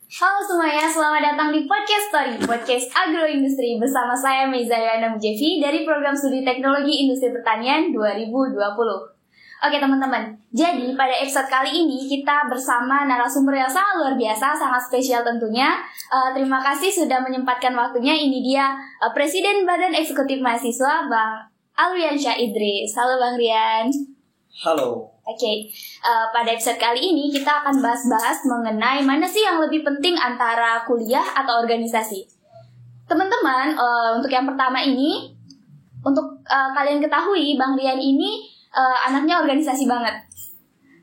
Halo semuanya, selamat datang di Podcast Story, podcast agroindustri bersama saya Meza Yana Mujevi dari Program Studi Teknologi Industri Pertanian 2020. Oke teman-teman, jadi pada episode kali ini kita bersama narasumber yang sangat luar biasa, sangat spesial tentunya. Terima kasih sudah menyempatkan waktunya. Ini dia Presiden Badan Eksekutif Mahasiswa, Bang Alriansyah Idris. Halo Bang Rian. Halo. Oke, pada episode kali ini kita akan bahas-bahas mengenai mana sih yang lebih penting antara kuliah atau organisasi. Teman-teman, untuk yang pertama ini, untuk kalian ketahui, Bang Rian ini anaknya organisasi banget.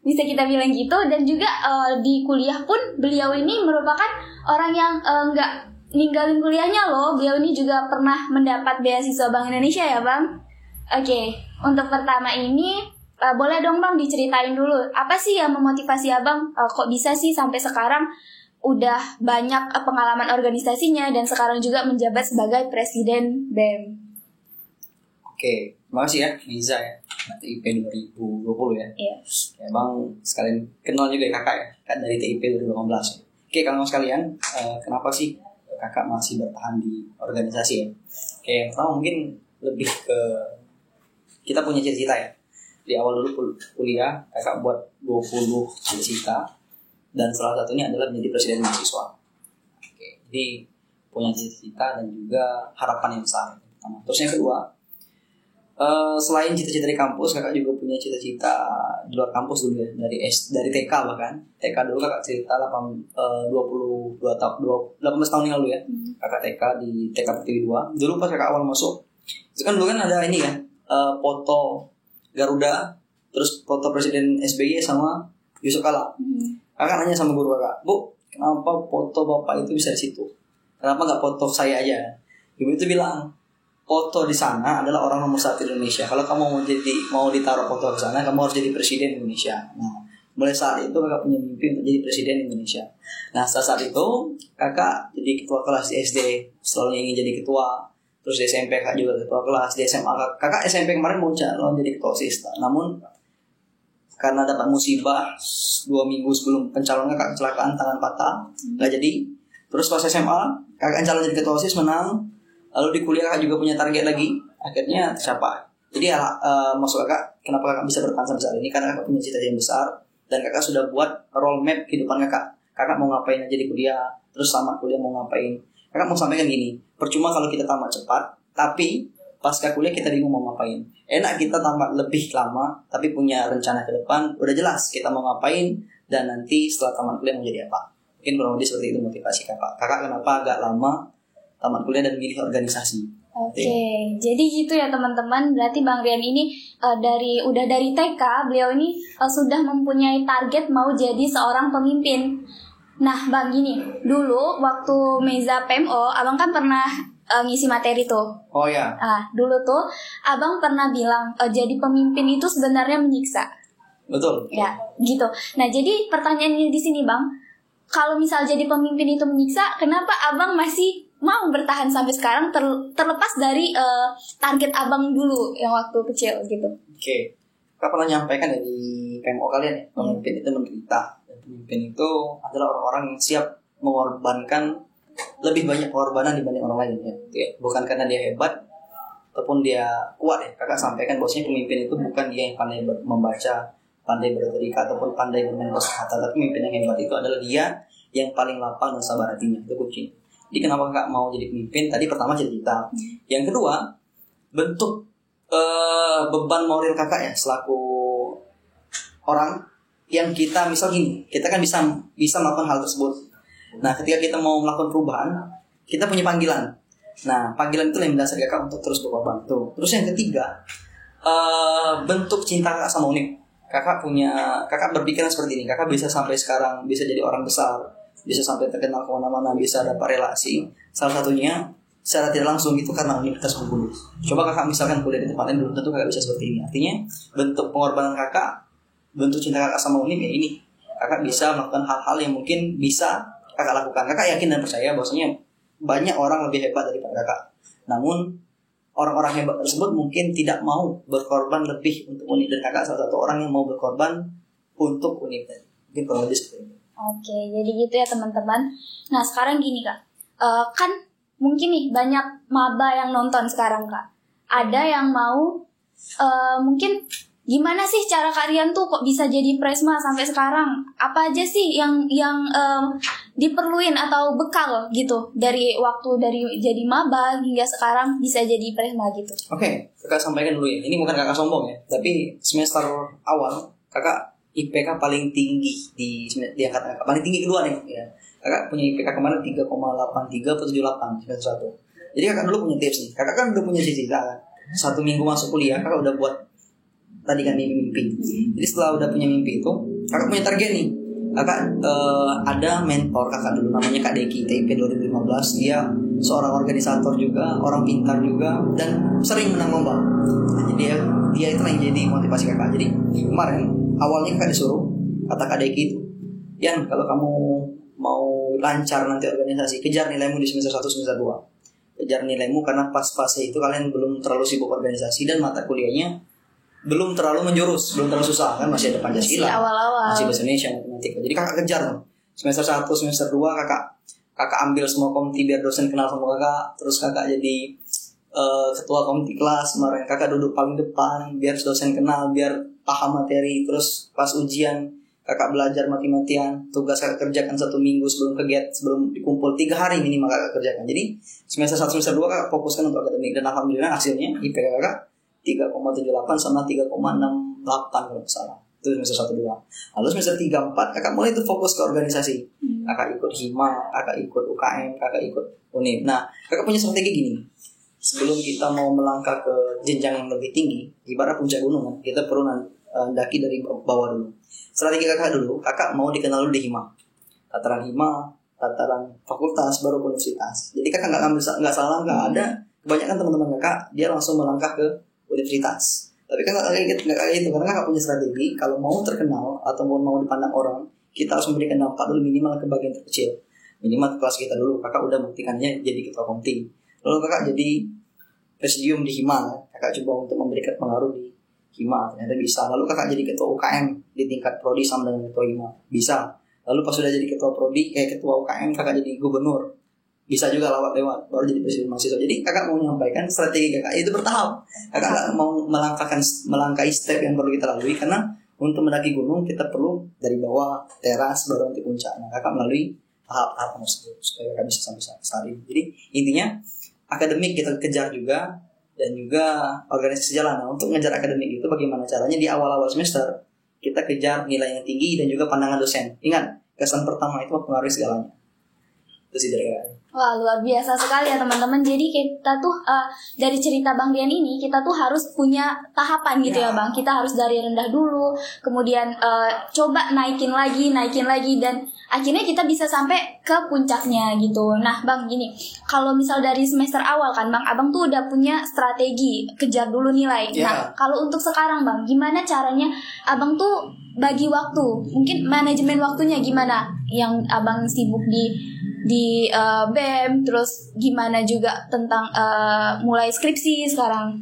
Bisa kita bilang gitu, dan juga di kuliah pun beliau ini merupakan orang yang nggak ninggalin kuliahnya loh. Beliau ini juga pernah mendapat beasiswa Bank Indonesia ya Bang? Oke, untuk pertama ini, boleh dong Bang diceritain dulu apa sih yang memotivasi Abang kok bisa sih sampai sekarang udah banyak pengalaman organisasinya dan sekarang juga menjabat sebagai Presiden BEM. Oke, terima kasih ya Niza ya, TIP 2020 ya. Iya. Ya Bang sekalian kenal juga ya kakak ya, kan dari TIP 2018 ya. Oke kawan sekalian, kenapa sih kakak masih bertahan di organisasi ya? Oke, pertama mungkin lebih ke kita punya cita-cita ya. Di awal dulu kuliah, kakak buat 20 cita-cita dan salah satunya adalah menjadi presiden mahasiswa. Oke, jadi punya cita-cita dan juga harapan yang besar. Terus yang kedua, selain cita-cita di kampus, kakak juga punya cita-cita di luar kampus dulu ya, dari TK bahkan. TK dulu kakak cerita 18 tahun yang lalu ya. Kakak TK di TK Pertiwi 2. Dulu pas kakak awal masuk, itu kan dulu kan ada ini ya, foto Garuda, terus foto Presiden SBY sama Yusuf Kala. Kakak nanya sama guru kakak, Bu, kenapa foto bapak itu bisa di situ? Kenapa nggak foto saya aja? Ibu itu bilang, foto di sana adalah orang nomor 1 Indonesia. Kalau kamu mau ditaruh foto ke sana, kamu harus jadi Presiden Indonesia. Nah, mulai saat itu kakak punya mimpi untuk jadi Presiden Indonesia. Nah, saat itu kakak jadi ketua kelas di SD, selalu ingin jadi ketua. Terus di SMP kakak juga ketua kelas, di SMA kakak SMP kemarin mau jadi ketua OSIS. Namun karena dapat musibah 2 minggu sebelum pencalonan kakak kecelakaan tangan patah, nggak jadi. Terus pas SMA kakak calon jadi ketua OSIS menang. Lalu di kuliah kakak juga punya target lagi, akhirnya tercapai. Jadi maksud kakak kenapa kakak bisa bertahan sampai saat ini, karena kakak punya cita-cita yang besar dan kakak sudah buat roadmap kehidupan kakak. Kakak mau ngapain aja di kuliah, terus sama kuliah mau ngapain. Kakak mau sampaikan gini, percuma kalau kita tamat cepat, tapi pasca kuliah kita bingung mau ngapain. Enak kita tamat lebih lama, tapi punya rencana ke depan, udah jelas kita mau ngapain, dan nanti setelah tamat kuliah mau jadi apa. Mungkin kurang lebih seperti itu motivasi kakak. Kakak kenapa agak lama tamat kuliah dan milih organisasi. Oke, jadi gitu ya teman-teman. Berarti Bang Rian ini dari TK, beliau ini sudah mempunyai target mau jadi seorang pemimpin. Nah Bang, gini, dulu waktu Meza PMO, Abang kan pernah ngisi materi tuh. Oh ya. Nah, dulu tuh Abang pernah bilang jadi pemimpin itu sebenarnya menyiksa. Betul. Ya, gitu. Nah, jadi pertanyaannya di sini Bang, kalau misal jadi pemimpin itu menyiksa, kenapa Abang masih mau bertahan sampai sekarang terlepas dari target Abang dulu yang waktu kecil gitu? Oke. Kakak pernah nyampaikan dari PMO kalian ya, pemimpin itu menderita. Pemimpin itu adalah orang-orang yang siap mengorbankan lebih banyak pengorbanan dibanding orang lain ya. Bukan karena dia hebat ataupun dia kuat ya. Kakak sampaikan bahwasanya pemimpin itu bukan dia yang pandai membaca, pandai berretorika ataupun pandai bermain kosakata, tapi pemimpin yang hebat itu adalah dia yang paling lapang dan sabar hatinya. Itu kunci. Jadi kenapa kakak mau jadi pemimpin? Tadi pertama cita-cita. Yang kedua, bentuk beban moral kakak ya selaku orang yang kita misal gini, kita kan bisa melakukan hal tersebut. Nah, ketika kita mau melakukan perubahan, kita punya panggilan. Nah, panggilan itu yang mendasari kakak untuk terus berkorban. Tuh. Terus yang ketiga, bentuk cinta kakak sama UNIP. Kakak berpikiran seperti ini. Kakak bisa sampai sekarang, bisa jadi orang besar, bisa sampai terkenal kemana-mana, bisa dapat relasi. Salah satunya secara tidak langsung itu karena Universitas Bengkulu. Coba kakak misalkan kuliah di tempat lain, belum tentu kakak bisa seperti ini. Artinya bentuk pengorbanan kakak, bentuk cinta kakak sama UNIP ya ini. Kakak bisa melakukan hal-hal yang mungkin bisa kakak lakukan. Kakak yakin dan percaya bahwasanya banyak orang lebih hebat daripada kakak. Namun orang-orang hebat tersebut mungkin tidak mau berkorban lebih untuk UNIP, dan kakak salah satu orang yang mau berkorban untuk UNIP. Mungkin kurang lebih seperti itu. Oke, jadi gitu ya teman-teman. Nah sekarang gini Kak, kan mungkin nih banyak maba yang nonton sekarang Kak. Ada yang mau mungkin gimana sih cara kalian tuh kok bisa jadi Presma sampai sekarang? Apa aja sih yang diperluin atau bekal gitu dari waktu dari jadi maba hingga sekarang bisa jadi Presma gitu? Oke, kakak sampaikan dulu ya. Ini bukan kakak sombong ya, tapi semester awal kakak IPK paling tinggi di angkatan kakak, paling tinggi kedua nih ya. Kakak punya IPK kemarin 3,83 atau 78 semester 1. Jadi kakak dulu punya tips nih. Kakak kan udah punya cita-cita kan. 1 minggu masuk kuliah kakak udah buat tadi kan mimpi. Jadi setelah udah punya mimpi itu, kakak punya target nih. Kakak ada mentor kakak dulu namanya Kak Deki, TIP 2015. Dia seorang organisator juga, orang pintar juga, dan sering menang lomba. Jadi dia itu yang jadi motivasi kakak. Jadi kemarin awalnya kakak disuruh, kata Kak Deki itu, Yan, kalau kamu mau lancar nanti organisasi, kejar nilaimu di semester 1, semester 2. Kejar nilaimu karena pas fase itu kalian belum terlalu sibuk organisasi dan mata kuliahnya belum terlalu menjurus, belum terlalu susah kan, masih ada Pancasila, masih bahasa Indonesia, matematika. Jadi kakak kejar tuh. Semester 1, semester 2 kakak ambil semua komiti biar dosen kenal sama kakak. Terus kakak jadi ketua komiti kelas kemarin. Kakak duduk paling depan biar dosen kenal, biar paham materi. Terus pas ujian kakak belajar mati-matian. Tugas kakak kerjakan 1 minggu sebelum sebelum dikumpul 3 hari minimal kakak kerjakan. Jadi semester 1, semester 2 kakak fokuskan untuk akademik. Dan alhamdulillah hasilnya IPK kakak 3,78 sama 3,68 kalau nggak salah. Itu semester 1, 2. Lalu semester 3, 4 kakak mulai tuh fokus ke organisasi. Kakak ikut HIMA, kakak ikut UKM, kakak ikut UNIM. Nah, kakak punya strategi gini. Sebelum kita mau melangkah ke jenjang yang lebih tinggi, ibarat puncak gunung kan, kita perlu daki dari bawah dulu. Strategi kakak dulu, kakak mau dikenal dulu di HIMA. Tataran HIMA, tataran fakultas, baru universitas. Jadi kakak nggak salah, nggak ada. Kebanyakan teman-teman kakak, dia langsung melangkah ke universitas. Tapi kan nggak kayak itu, karena nggak punya strategi. Kalau mau terkenal atau mau dipandang orang, kita harus memberikan dampak dulu minimal ke bagian terkecil, minimal ke kelas kita dulu. Kakak udah membuktikannya jadi ketua komite, lalu kakak jadi presidium di HIMA. Kakak coba untuk memberikan pengaruh di HIMA, ternyata bisa. Lalu kakak jadi ketua UKM di tingkat prodi sama dengan ketua HIMA, bisa. Lalu pas sudah jadi ketua prodi, ketua UKM, kakak jadi gubernur, bisa juga lewat baru jadi presiden mahasiswa. Jadi kakak mau menyampaikan strategi kakak itu bertahap. Kakak nggak mau melangkahi step yang perlu kita lalui, karena untuk mendaki gunung kita perlu dari bawah teras baru nanti puncak. Nah, kakak melalui tahap-tahap tersebut supaya kakak bisa sampai saat ini. Jadi intinya akademik kita kejar juga, dan juga organisasi jalan. Nah, untuk ngejar akademik itu bagaimana caranya? Di awal-awal semester kita kejar nilai yang tinggi dan juga pandangan dosen. Ingat, kesan pertama itu mempengaruhi segalanya. Itu sih dari kakak. Wah, luar biasa sekali ya teman-teman. Jadi kita tuh dari cerita Bang Dian ini, kita tuh harus punya tahapan gitu ya Bang. Kita harus dari rendah dulu, kemudian coba naikin lagi, dan akhirnya kita bisa sampai ke puncaknya gitu. Nah Bang, gini, kalau misal dari semester awal kan Bang, Abang tuh udah punya strategi, kejar dulu nilai. Nah, kalau untuk sekarang Bang, gimana caranya Abang tuh bagi waktu? Mungkin manajemen waktunya gimana? Yang Abang sibuk di BEM, terus gimana juga tentang mulai skripsi sekarang.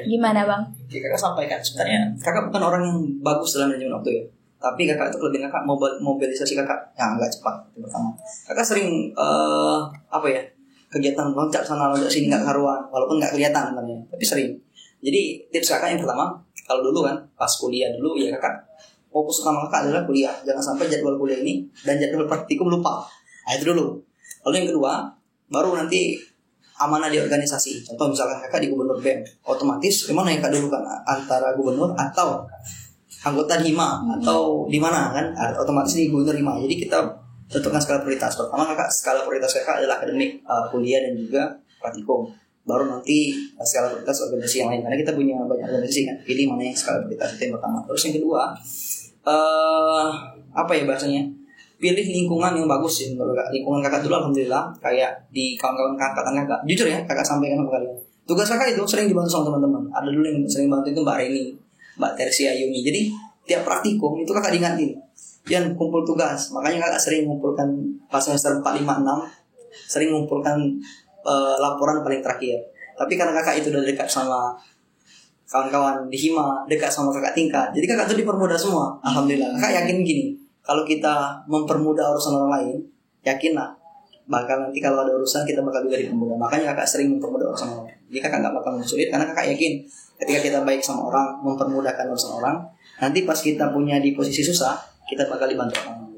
Gimana Bang? Oke, kakak sampaikan sebenarnya kakak bukan orang yang bagus dalam manajemen waktu ya, tapi kakak itu kelebihan kakak mobilisasi kakak yang agak cepat. Itu pertama, kakak sering kegiatan loncat sana loncat sini nggak karuan, walaupun nggak kelihatan sebenarnya, tapi sering. Jadi tips kakak yang pertama, kalau dulu kan pas kuliah dulu ya kakak fokus utama kakak adalah kuliah. Jangan sampai jadwal kuliah ini dan jadwal praktikum lupa. Nah, itu dulu. Lalu yang kedua, baru nanti amanah di organisasi. Contoh misalkan kakak di gubernur BEM, otomatis mana yang kakak dulu kan, antara gubernur atau anggota HIMA atau di mana kan, otomatis di gubernur HIMA. Jadi kita tentukan skala prioritas. Pertama kakak, skala prioritas kakak adalah akademik, kuliah dan juga praktikum. Baru nanti skala prioritas organisasi yang lain, karena kita punya banyak organisasi kan. Pilih mana yang skala prioritas, itu yang pertama. Terus yang kedua, bahasanya? Pilih lingkungan yang bagus ya menurut kakak. Lingkungan kakak dulu alhamdulillah kayak di kawan-kawan kakak. Jujur ya, kakak sampaikan sama kalian. Tugas kakak itu sering dibantu sama teman-teman. Ada dulu yang sering bantu itu Mbak Reni, Mbak Tersia Yuni. Jadi tiap praktikum itu kakak diingatin, Yan kumpul tugas. Makanya kakak sering mengumpulkan pas semester 4, 5, 6, sering mengumpulkan laporan paling terakhir. Tapi karena kakak itu udah dekat sama kawan-kawan di HIMA, dekat sama kakak tingkat, jadi kakak tuh dipermudah semua. Alhamdulillah. Kakak yakin gini, kalau kita mempermudah urusan orang lain, yakinlah bakal nanti kalau ada urusan kita bakal juga dipermudah. Makanya kakak sering mempermudah urusan orang. Jadi kakak nggak bakal sulit karena kakak yakin ketika kita baik sama orang, mempermudahkan urusan orang, nanti pas kita punya di posisi susah, kita bakal dibantu orang.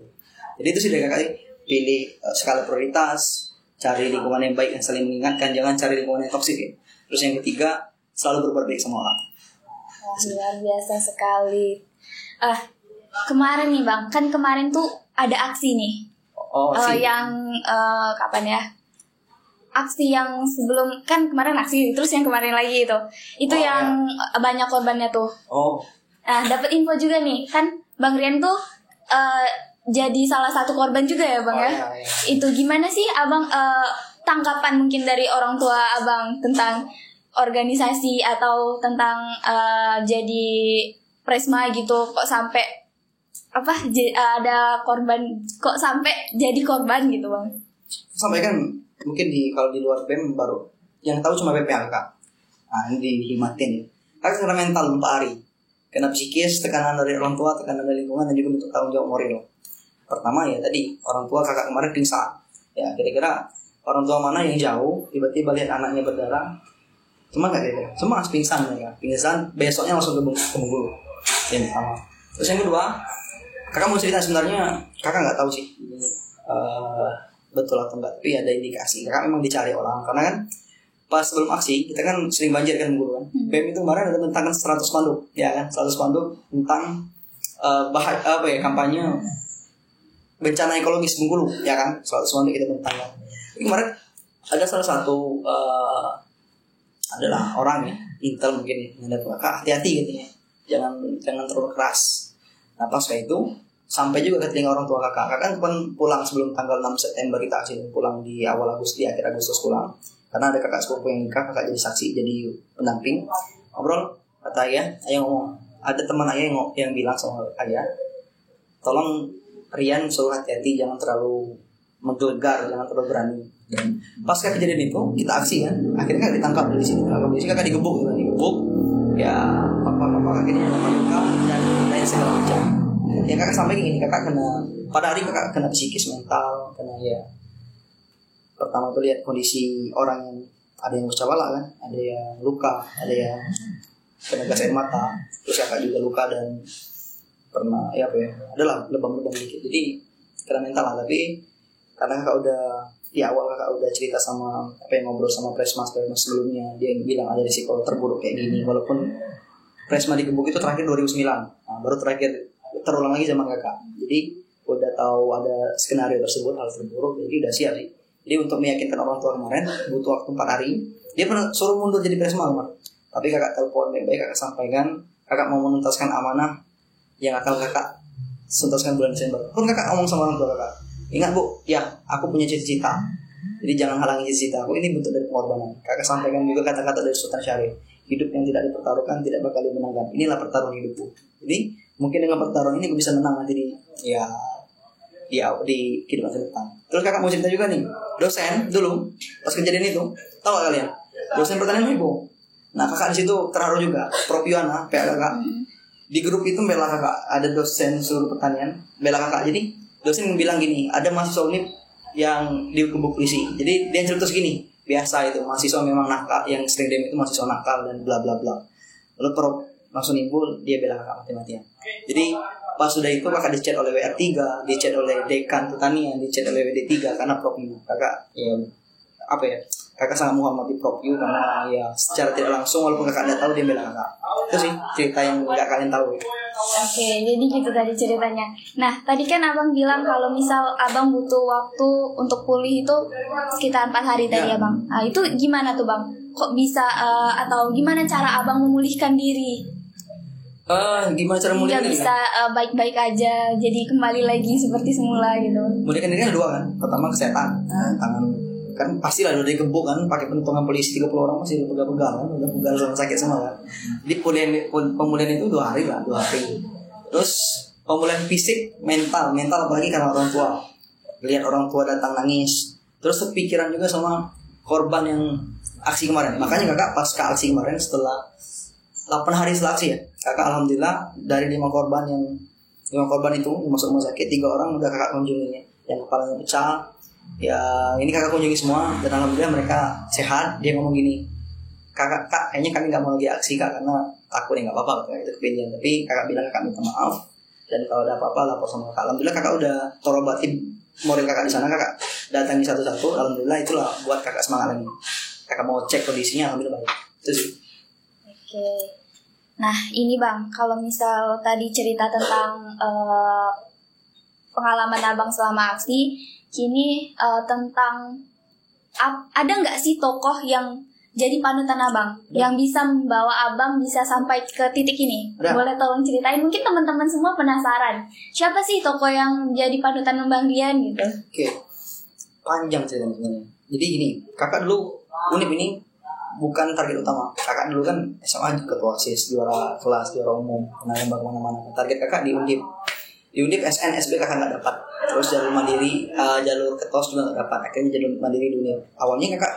Jadi itu sih dari kakak, pilih skala prioritas, cari lingkungan yang baik yang saling mengingatkan, jangan cari lingkungan yang toksik ya. Terus yang ketiga, selalu berbuat baik sama orang. Wah, luar biasa sekali. Kemarin nih Bang, kan kemarin tuh ada aksi nih. Yang kapan ya? Aksi yang sebelum, kan kemarin aksi, terus yang kemarin lagi itu yang banyak korbannya tuh. Nah, dapat info juga nih, kan Bang Rian tuh jadi salah satu korban juga ya Bang ya. Iya. Itu gimana sih Abang tanggapan mungkin dari orang tua Abang tentang organisasi atau tentang jadi Presma gitu, kok sampai ada korban, kok sampai jadi korban gitu Bang? Sampaikan mungkin kalau di luar BEM baru yang tahu cuma BPHK. Nah, ini dihimatin ya. Karena mental 4 hari, kena psikis, tekanan dari orang tua, tekanan dari lingkungan, dan juga bentuk tanggung jawab moral. Pertama ya tadi orang tua kakak kemarin pingsan. Ya kira-kira orang tua mana yang jauh tiba-tiba lihat anaknya berdarah, cuma nggak kira-kira, cuma pingsan mereka. Pingsan besoknya langsung ke Bengkulu. Yang pertama. Terus yang kedua, kakak mau cerita sebenarnya kakak nggak tahu sih betul atau enggak, tapi ada indikasi kakak memang dicari orang karena kan pas sebelum aksi kita kan sering banjir kan Bengkulu kan. BEM itu kemarin ada bentangkan 100 spanduk ya kan, 100 spanduk tentang kampanye bencana ekologis Bengkulu ya kan, 100 spanduk kita bentangkan. Kemarin ada salah satu adalah orang ya, Intel mungkin yang ada kakak hati-hati gitu ya, jangan terlalu keras. Nah pas kayak itu sampai juga ke telinga orang tua kakak kan pulang sebelum tanggal 6 September kita aksi, pulang di awal Agustus, di akhir Agustus pulang karena ada kakak sepupu yang nikah, kakak jadi saksi, jadi pendamping. Ngobrol, kata ayah ngomong, ada teman ayah yang bilang sama ayah, tolong Rian suruh hati-hati, jangan terlalu menggelegar, jangan terlalu berani. Dan pas kejadian itu kita aksi kan, akhirnya kakak ditangkap di sini, kakak digebuk ya, papa akhirnya dapat luka dan lain segala macam. Ya kakak sampai gini, kakak pada hari kakak kena psikis, mental, kena ya. Pertama tuh lihat kondisi orang yang ada yang bercabala kan, ada yang luka, ada yang kena gas air mata, terus kakak juga luka dan pernah adalah lebam-lebam dikit. Jadi kena mental lah, tapi karena kakak udah di awal kakak udah cerita sama ngobrol sama Presma sebelumnya, dia yang bilang ada risiko terburuk kayak gini, walaupun Presma digebuk itu terakhir 2009, nah, baru terakhir terulang lagi sama kakak. Jadi udah tahu ada skenario tersebut, hal terburuk, jadi udah siap sih. Jadi untuk meyakinkan orang tua kemarin butuh waktu 4 hari. Dia pernah suruh mundur jadi Presma kemarin, tapi kakak telepon baik-baik, kakak sampaikan kakak mau menuntaskan amanah yang akan kakak tuntaskan bulan Desember. Pun kakak ngomong sama orang tua kakak, ingat Bu, ya aku punya cita-cita, jadi jangan halangi cita-cita aku, ini bentuk dari pengorbanan. Kakak sampaikan juga kata-kata dari Sultan Syarif, hidup yang tidak dipertaruhkan tidak bakal dimenangkan, inilah pertarungan hidupku. Jadi mungkin dengan pertarungan ini aku bisa menang nanti di kehidupan ke depan. Terus kakak mau cerita juga nih, dosen dulu pas kejadian itu, tahu gak kalian? Dosen pertanian Ibu. Nah kakak di situ terharu juga, Prof Yuana, PA kakak. Di grup itu bela kakak, ada dosen seluruh pertanian bela kakak. Jadi dosen bilang gini, ada mahasiswa UNIP yang digebuk polisi. Jadi dia cerita segini, biasa itu mahasiswa memang nakal, yang sering demo itu mahasiswa nakal dan bla bla bla. Lalu Prof langsung nimbul, dia bela kakak mati-matian. Jadi pas sudah itu kakak dichat oleh WR3, dichat oleh dekan pertanian, dichat oleh WD3 karena Prof Yu. Kakak kakak sangat menghormati Prof Yu karena ya secara tidak langsung walaupun kakak tidak tahu dia bela kakak. Itu sih cerita yang nggak kalian tahu ya. Oke, jadi gitu tadi ceritanya. Nah, tadi kan abang bilang kalau misal abang butuh waktu untuk pulih itu sekitar 4 hari tadi ya bang. Nah, itu gimana tuh bang? Kok bisa atau gimana cara abang memulihkan diri? Gimana cara memulihkan diri? Nggak bisa baik-baik aja, jadi kembali lagi seperti semula gitu. Memulihkan diri ada 2 kan. Pertama kesehatan, tangan kan pastilah udah digebuk kan, pakai pentungan polisi 30 orang masih pegal-pegal kan, udah pegal orang sakit semua kan. Jadi pemulihan itu 2 hari lah, 2 hari. Terus pemulihan fisik, mental apalagi karena orang tua, lihat orang tua datang nangis. Terus kepikiran juga sama korban yang aksi kemarin. Makanya kakak pas ke aksi kemarin setelah 8 hari setelah aksi ya, kakak alhamdulillah dari 5 korban yang 5 korban itu masuk rumah sakit, 3 orang udah kakak kunjunginya, yang kepalanya pecah. Ya ini kakak kunjungi semua dan alhamdulillah mereka sehat. Dia ngomong gini, kak kayaknya kami nggak mau lagi aksi kak karena takut ya nggak apa-apa itu kejadian. Tapi kakak bilang kakak minta maaf dan kalau ada apa-apa lapor sama kakak. Alhamdulillah kakak udah torobatin moral kakak di sana, kakak datangi satu-satu. Alhamdulillah itulah buat kakak semangat lagi. Kakak mau cek kondisinya, alhamdulillah baik. Itu sih. Oke. Nah ini Bang, kalau misal tadi cerita tentang pengalaman abang selama aksi, kini tentang ada nggak sih tokoh yang jadi panutan abang, yang bisa membawa abang bisa sampai ke titik ini? Boleh tolong ceritain, mungkin teman-teman semua penasaran. Siapa sih tokoh yang jadi panutan Bang Dian gitu? Oke, panjang ceritanya. Jadi gini, kakak dulu Unip ini bukan target utama. Kakak dulu kan SMA ketua OSIS, juara kelas, juara umum, pernah lomba kemana-mana. Target kakak di Undip. Di Undip SN, SB kakak nggak dapat. Terus jalur mandiri, jalur ketos juga nggak dapat. Akhirnya jalur mandiri di Undip. Awalnya kakak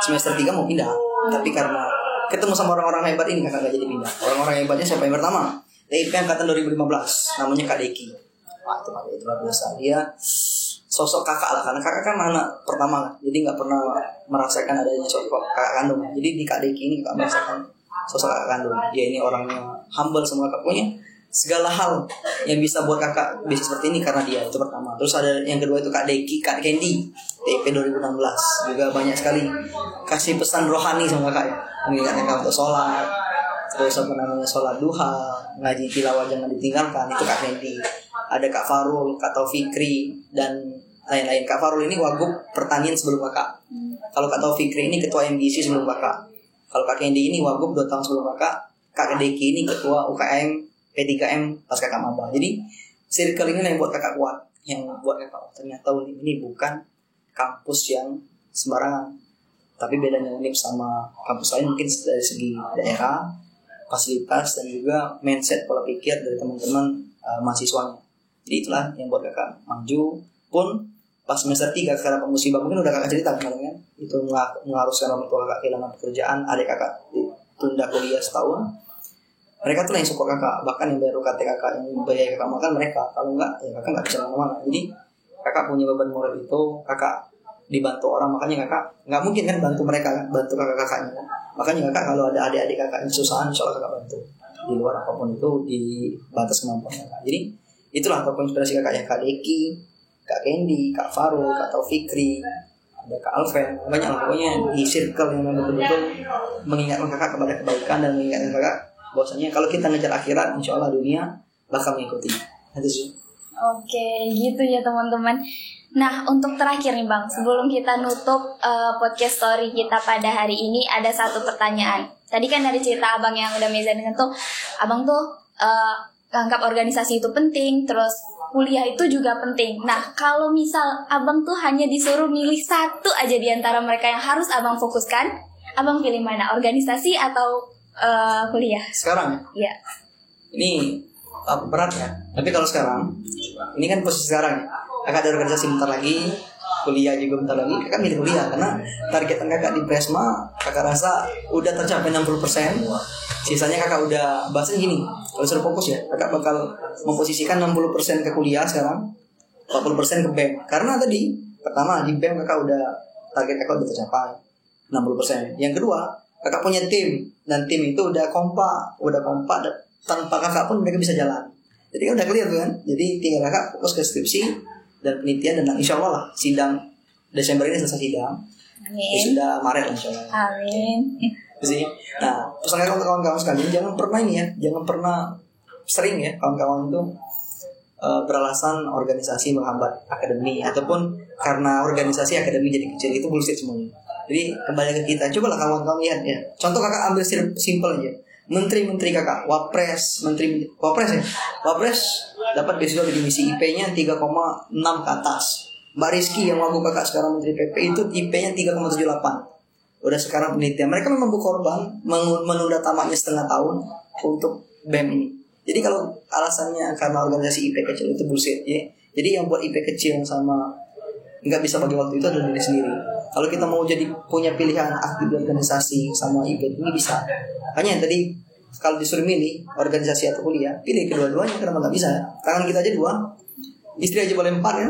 semester 3 mau pindah, tapi karena ketemu sama orang-orang hebat ini kakak nggak jadi pindah. Orang-orang hebatnya siapa yang pertama? TIP angkatan 2015, namanya Kak Deki. Wah itu luar biasa. Dia sosok kakak lah, karena kakak kan anak pertama kan, jadi nggak pernah merasakan adanya sosok kakak kandung. Jadi di Kak Deki ini kakak merasakan sosok kakak kandung. Dia ini orangnya humble sama kakak, punya segala hal yang bisa buat kakak bisa seperti ini karena dia, itu pertama. Terus ada yang kedua itu Kak Deki, Kak Candy, TP 2016 juga banyak sekali kasih pesan rohani sama kakak ya, mengingatkan kakak untuk sholat, terus sholat duha, ngaji tilawah jangan ditinggalkan, itu Kak Candy. Ada Kak Farul, Kak Taufikri, dan lain-lain. Kak Farul ini wagub pertanian sebelum kakak. Kalau Kak Taufikri ini ketua MDC sebelum kakak. Kalau Kak Candy ini wagub 2 tahun sebelum kakak. Kak Deki ini ketua UKM P3M pas kakak maba. Jadi circle ini yang buat kakak kuat, yang buat kakak ternyata Unip ini bukan kampus yang sembarangan. Tapi bedanya Unip sama kampus lain mungkin dari segi daerah, fasilitas, dan juga mindset pola pikir dari teman-teman mahasiswanya. Jadi itulah yang buat kakak maju. Pun pas semester 3 karena musibah, mungkin udah kakak cerita kemarin kan, itu mengharuskan orang tua kakak kehilangan pekerjaan, adik kakak ditunda kuliah setahun. Mereka tuh yang support kakak, bahkan yang bayar UKT kakak, yang bayar kakak makan mereka. Kalau enggak, ya kakak nggak bisa kemana-mana. Jadi kakak punya beban moral itu, kakak dibantu orang, makanya kakak nggak mungkin kan bantu mereka kan, bantu kakak-kakaknya kan. Makanya kakak kalau ada adik-adik kakak yang kesusahan, insya Allah kakak bantu. Di luar apapun itu, di batas kemampuan kakak. Jadi itulah tokoh inspirasi kakak, yang Kak Deki, Kak Candy, Kak Farul, Kak Taufikri, ada Kak Alven, banyak lah pokoknya di circle yang betul-betul mengingatkan kakak kepada kebaikan dan mengingatkan kakak bahwasanya kalau kita ngejar akhirat, insya Allah dunia bakal mengikuti. Itu sih. Oke, gitu ya teman-teman. Nah, untuk terakhir nih Bang, sebelum kita nutup podcast story kita pada hari ini, ada satu pertanyaan. Tadi kan dari cerita Abang yang udah mezanin tuh, Abang tuh anggap organisasi itu penting, terus kuliah itu juga penting. Nah, kalau misal Abang tuh hanya disuruh milih satu aja di antara mereka yang harus Abang fokuskan, Abang pilih mana? Organisasi atau kuliah? Sekarang? Iya. Ini berat ya. Tapi kalau sekarang, ini kan posisi sekarang ya. Kakak ada organisasi bentar lagi, kuliah juga bentar lagi. Kakak milih kuliah karena targetan kakak di Presma, kakak rasa udah tercapai 60%. Sisanya kakak udah bahasan gini. Kalau sudah fokus ya, kakak bakal memposisikan 60% ke kuliah sekarang, 40% ke BEM. Karena tadi pertama di BEM kakak udah target kakak udah tercapai 60%. Yang kedua, kakak punya tim, dan tim itu udah kompak tanpa kakak pun mereka bisa jalan. Jadi kan udah clear tuh kan. Jadi tinggal kakak fokus ke skripsi dan penelitian, dan insya Allah lah sidang Desember ini selesai sidang. Amin. Sudah Maret insya Allah. Amin. Sih. Nah, pesan kakak untuk kawan-kawan sekalian, jangan pernah ini ya, jangan pernah sering ya kawan-kawan itu beralasan organisasi menghambat akademi, ataupun karena organisasi akademi jadi kecil, itu bullshit semuanya. Jadi kembali ke kita, cobalah kawan-kawan lihat ya. Contoh kakak ambil simple aja. Menteri-menteri kakak, Wapres dapat beasiswa di misi, IP-nya 3,6 ke atas. Mbak Rizky yang wagub kakak sekarang Menteri PP itu IP-nya 3,78. Udah sekarang penelitian. Mereka memang berkorban menunda tamatnya setengah tahun untuk BEM ini. Jadi kalau alasannya karena organisasi IP kecil itu bullshit ya. Jadi yang buat IP kecil sama nggak bisa bagi waktu itu adalah diri sendiri. Kalau kita mau jadi punya pilihan aktif di organisasi sama IP ini bisa. Makanya tadi kalau disuruh milih organisasi atau kuliah, pilih kedua-duanya. Kenapa nggak bisa? Tangan kita aja dua, istri aja boleh 4 kan?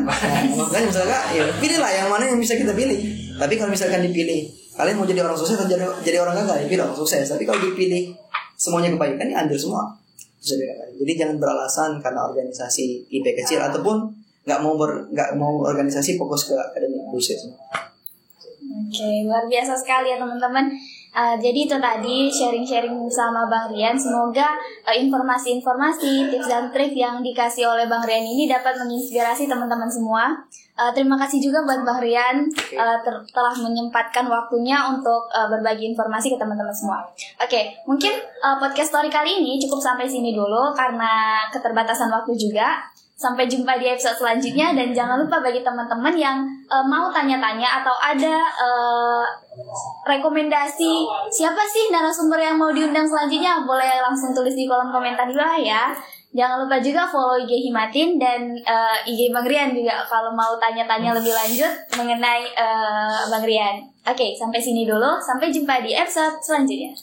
Makanya misalkan ya pilihlah yang mana yang bisa kita pilih. Tapi kalau misalkan dipilih, kalian mau jadi orang sukses atau jadi orang gagal, ya pilih orang sukses. Tapi kalau dipilih semuanya kebaikan, ya ambil semua. Jadi jangan beralasan karena organisasi IP kecil ataupun nggak mau organisasi fokus ke akademik, bullshit. Oke, luar biasa sekali ya teman-teman. Jadi itu tadi sharing-sharing bersama Bang Rian. Semoga informasi-informasi, tips dan trik yang dikasih oleh Bang Rian ini dapat menginspirasi teman-teman semua. Terima kasih juga buat Bang Rian telah menyempatkan waktunya untuk berbagi informasi ke teman-teman semua. Oke, mungkin podcast story kali ini cukup sampai sini dulu karena keterbatasan waktu juga. Sampai jumpa di episode selanjutnya, dan jangan lupa bagi teman-teman yang mau tanya-tanya atau ada rekomendasi siapa sih narasumber yang mau diundang selanjutnya, boleh langsung tulis di kolom komentar di bawah ya. Jangan lupa juga follow IG Himatin dan IG Bang Rian juga kalau mau tanya-tanya lebih lanjut mengenai Bang Rian. Oke, sampai sini dulu. Sampai jumpa di episode selanjutnya.